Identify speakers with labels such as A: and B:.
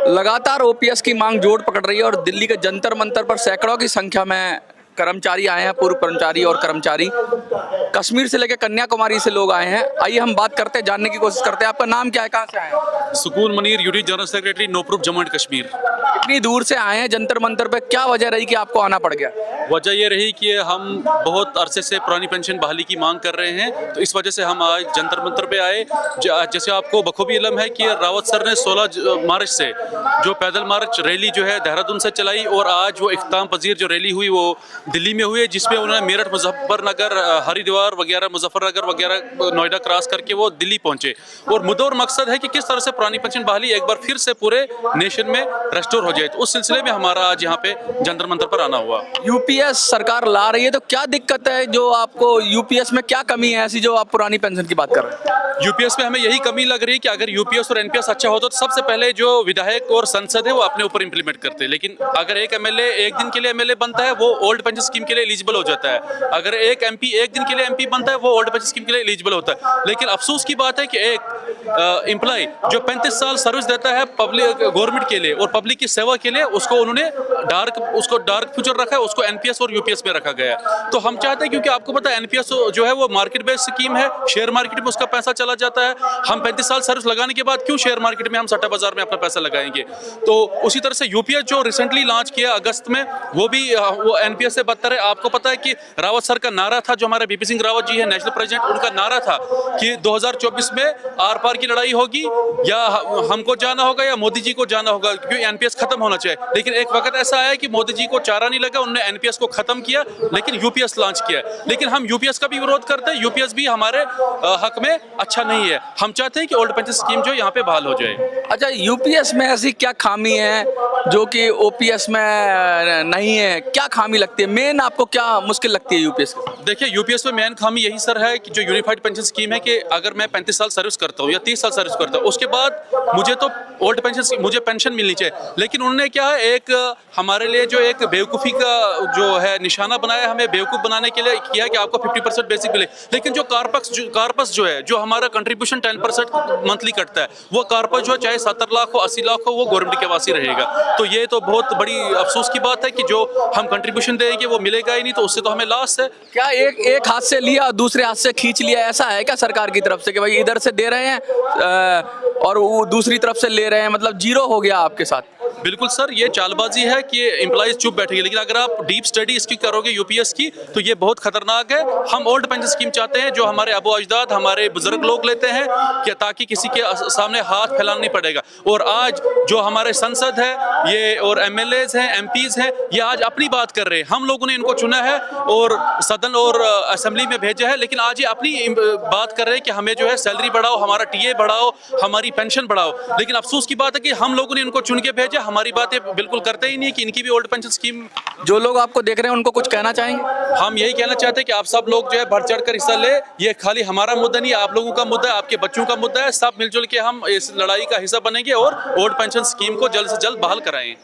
A: लगातार ओपीएस की मांग जोर पकड़ रही है और दिल्ली के जंतर मंतर पर सैकड़ों की संख्या में कर्मचारी आए हैं, पूर्व कर्मचारी और कर्मचारी। कश्मीर से लेकर कन्याकुमारी से लोग आए हैं। आइए हम बात करते हैं, जानने की कोशिश करते हैं। आपका नाम क्या है, कहाँ से आए हैं?
B: Sukoon Munir, unit general secretary, no proof, Jammu and Kashmir.
A: इतनी दूर से आए हैं जंतर मंतर पे, क्या वजह रही कि आपको आना पड़ गया?
B: वजह ये रही कि हम बहुत अरसे से पुरानी पेंशन बहाली की मांग कर रहे हैं, तो इस वजह से हम आज जंतर मंतर पे आए। जैसे आपको बखूबी इल्म है कि रावत सर ने 16 मार्च से जो पैदल मार्च रैली जो है देहरादून से चलाई, और आज वो इख्तिताम पजीर जो रैली हुई वो दिल्ली में हुई, जिसमें उन्होंने मेरठ, मुजफ्फरनगर, हरिद्वार वगैरह, मुजफ्फरनगर वगैरह, नोएडा क्रॉस करके वो दिल्ली पहुंचे। और मुद्दा और मकसद है कि किस तरह से पुरानी पेंशन बहाली एक बार फिर से पूरे नेशन में रेस्टोर हो जाए। तो उस सिलसिले में हमारा आज यहाँ पे जंतर मंतर पर आना हुआ।
A: यूपीएस सरकार ला रही है, तो क्या दिक्कत है जो आपको यूपीएस में क्या कमी है ऐसी जो आप पुरानी पेंशन की बात कर रहे हैं?
B: यूपीएस में हमें यही कमी लग रही है कि अगर यूपीएस और एनपीएस अच्छा होता तो सबसे पहले जो विधायक और संसद है वो अपने ऊपर इंप्लीमेंट करते हैं। लेकिन अगर एक एमएलए एक दिन के लिए एमएलए बनता है वो ओल्ड पेंशन स्कीम के लिए एलिजिबल हो जाता है। अगर एक एमपी एक दिन के लिए एमपी बनता है वो ओल्ड पेंशन स्कीम के लिए एलिजिबल होता है। लेकिन अफसोस की बात है कि एक एम्प्लॉय जो 35 साल सर्विस देता है पब्लिक गवर्नमेंट के लिए और पब्लिक की सेवा के लिए, उसको उन्होंने डार्क फ्यूचर रखा है, उसको एनपीएस और यूपीएस में रखा गया है। तो हम चाहते हैं, क्योंकि आपको पता है एनपीएस जो है वो मार्केट बेस्ड स्कीम है, शेयर मार्केट में उसका पैसा चला जाता है। हम 35 साल सर्विस लगाने के बाद क्यों शेयर मार्केट में हम सट्टा बाजार में अपना पैसा लगाएंगे? तो उसी तरह से यूपीएस जो रिसेंटली लॉन्च किया अगस्त में, वो एनपीएस से बदतर है। आपको पता है कि रावत सर का नारा था, जो हमारे बीपी सिंह रावत जी है नेशनल प्रेसिडेंट, उनका नारा था कि 2024 में आर पार की लड़ाई होगी, या हमको जाना होगा या मोदी जी को जाना होगा, क्योंकि एनपीएस खत्म होना चाहिए। लेकिन एक वक्त ऐसा आया कि मोदी जी को चारा नहीं लगा, उन्होंने एनपीएस को खत्म किया, लेकिन यूपीएस लॉन्च किया। लेकिन हम यूपीएस का भी विरोध करते हैं, यूपीएस भी हमारे हक में अच्छा नहीं है। हम चाहते हैं कि ओल्ड पेंशन स्कीम जो यहाँ पे बहाल हो जाए।
A: अच्छा, यूपीएस में ऐसी क्या खामी है जो कि ओपीएस में नहीं है? क्या खामी लगती है, मेन आपको क्या मुश्किल लगती है यूपीएस की?
B: देखिए, यूपीएस में मेन खामी यही सर है कि जो यूनिफाइड पेंशन स्कीम है, कि अगर मैं 35 साल सर्विस करता हूँ या 30 साल सर्विस करता हूँ, उसके बाद मुझे तो ओल्ड पेंशन, मुझे पेंशन मिलनी चाहिए। लेकिन उन्होंने क्या है, एक हमारे लिए जो एक बेवकूफ़ी का जो है निशाना बनाया, हमें बेवकूफ़ बनाने के लिए किया कि आपको 50% बेसिक मिले। लेकिन जो कार्पस जो है, जो हमारा कंट्रीब्यूशन 10% मंथली कटता है, वो कार्पस जो है चाहे 70 लाख हो, 80 लाख हो, वो गवर्नमेंट के पास ही रहेगा। तो ये तो बहुत बड़ी अफसोस की बात है कि जो हम कंट्रीब्यूशन देंगे वो मिलेगा ही नहीं, तो उससे तो हमें लॉस है।
A: क्या एक हाथ से लिया दूसरे हाथ से खींच लिया, ऐसा है क्या सरकार की तरफ से कि भाई इधर से दे रहे हैं और वो दूसरी तरफ से ले रहे हैं, मतलब जीरो हो गया आपके साथ?
B: बिल्कुल सर, ये चालबाजी है कि एम्प्लॉइज चुप बैठेंगे। लेकिन अगर आप डीप स्टडी इसकी करोगे यूपीएस की, तो ये बहुत खतरनाक है। हम ओल्ड पेंशन स्कीम चाहते हैं जो हमारे अबू अजदाद, हमारे बुजुर्ग लोग लेते हैं, कि ताकि किसी के सामने हाथ फैलाना नहीं पड़ेगा। और आज जो हमारे संसद है ये और एमएलएज हैं, एमपीज हैं, ये आज अपनी बात कर रहे हैं। हम लोगों ने इनको चुना है और सदन और असेंबली में भेजा है, लेकिन आज ये अपनी बात कर रहे हैं कि हमें जो है सैलरी बढ़ाओ, हमारा टीए बढ़ाओ, हमारी पेंशन बढ़ाओ। लेकिन अफसोस की बात है कि हम लोगों ने इनको चुन के भेजा, हमारी बातें बिल्कुल करते ही नहीं कि इनकी भी ओल्ड पेंशन स्कीम।
A: जो लोग आपको देख रहे हैं उनको कुछ कहना चाहेंगे?
B: हम यही कहना चाहते हैं कि आप सब लोग जो है बढ़ चढ़ कर हिस्सा ले। ये खाली हमारा मुद्दा नहीं, आप लोगों का मुद्दा है, आपके बच्चों का मुद्दा है। सब मिलजुल के हम इस लड़ाई का हिस्सा बनेंगे और ओल्ड पेंशन स्कीम को जल्द से जल्द बहाल कराएं।